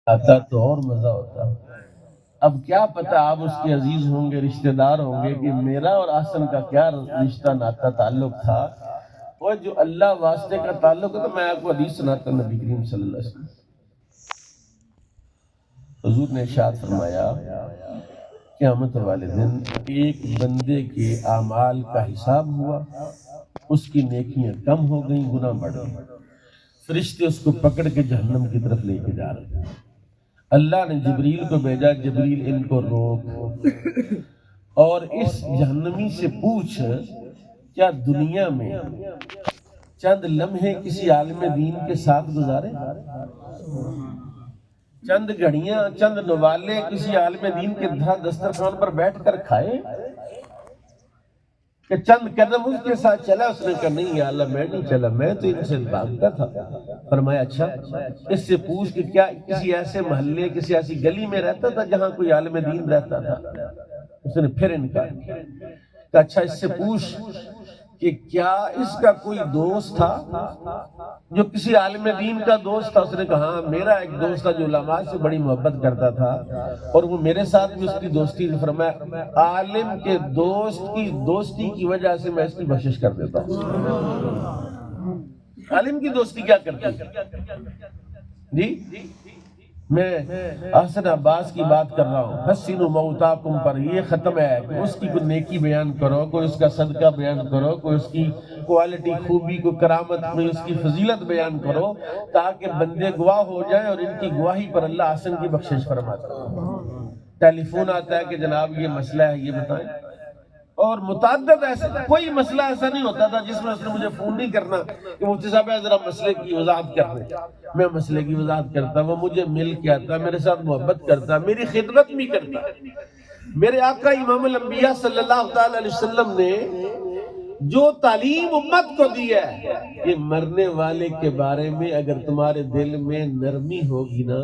آتا تو اور مزہ ہوتا۔ اب کیا پتا آپ اس کے عزیز ہوں گے، رشتہ دار ہوں گے، کہ میرا اور آسن کا کیا رشتہ ناتا تعلق تھا۔ وہ جو اللہ واسطے کا تعلق ہے، تو میں آپ کو حدیث سناتا ہوں نبی کریم صلی اللہ علیہ وسلم۔ حضور نے ارشاد فرمایا، قیامت والے دن ایک بندے کے اعمال کا حساب ہوا، اس کی نیکیاں کم ہو گئیں، گناہ بڑھ گئے۔ فرشتے اس کو پکڑ کے جہنم کی طرف لے کے جا رہے ہیں۔ اللہ نے جبریل کو بھیجا، جبریل ان کو روک اور اس جہنمی سے پوچھ، کیا دنیا میں چند لمحے کسی عالم دین کے ساتھ گزارے؟ چند گھڑیاں، چند نوالے کسی عالم دین کے دسترخوان پر بیٹھ کر کھائے؟ کہ چند قدم اس کے ساتھ چلا؟ اس نے کہا نہیں یا اللہ، میں نہیں چلا، میں تو ان سے بھاگتا تھا۔ فرمایا اچھا، اس سے پوچھ کہ کیا کسی ایسے محلے، کسی ایسی گلی میں رہتا تھا جہاں کوئی عالم دین رہتا تھا؟ اس نے پھر انکار کیا۔ کہ اچھا اس سے پوچھ کہ کیا اس کا کوئی دوست تھا جو کسی عالم دین کا دوست تھا؟ اس نے کہا ہاں، میرا ایک دوست تھا جو علماء سے بڑی محبت کرتا تھا اور وہ میرے ساتھ بھی اس کی دوستی تھی۔ فرمایا عالم کے دوست کی دوستی کی وجہ سے میں اس کی بخشش کر دیتا ہوں۔ عالم کی دوستی کیا کرتی جی؟ میں احسن عباس کی بات کر رہا ہوں، حسنوا موتاکم پر یہ ختم ہے کہ اس کی کوئی نیکی بیان کرو، کوئی اس کا صدقہ بیان کرو، کوئی اس کی کوالٹی، خوبی، کوئی کرامت میں اس کی فضیلت بیان کرو، تاکہ بندے گواہ ہو جائیں اور ان کی گواہی پر اللہ حسن کی بخشش فرماتا ہے۔ ٹیلی فون آتا ہے کہ جناب یہ مسئلہ ہے، یہ بتائیں، اور متعدد ایسا کوئی مسئلہ ایسا نہیں ہوتا تھا جس میں اس نے مجھے فون نہیں کرنا کہ مفتی صاحب ذرا مسئلے کی وضاحت کر دیں۔ میں مسئلے کی وضاحت کرتا، وہ مجھے مل کے آتا، میرے ساتھ محبت کرتا، میری خدمت بھی کرتا۔ میرے آقا امام الانبیاء صلی اللہ علیہ وسلم نے جو تعلیم امت کو دی ہے کہ مرنے والے کے بارے میں اگر تمہارے دل میں نرمی ہوگی نا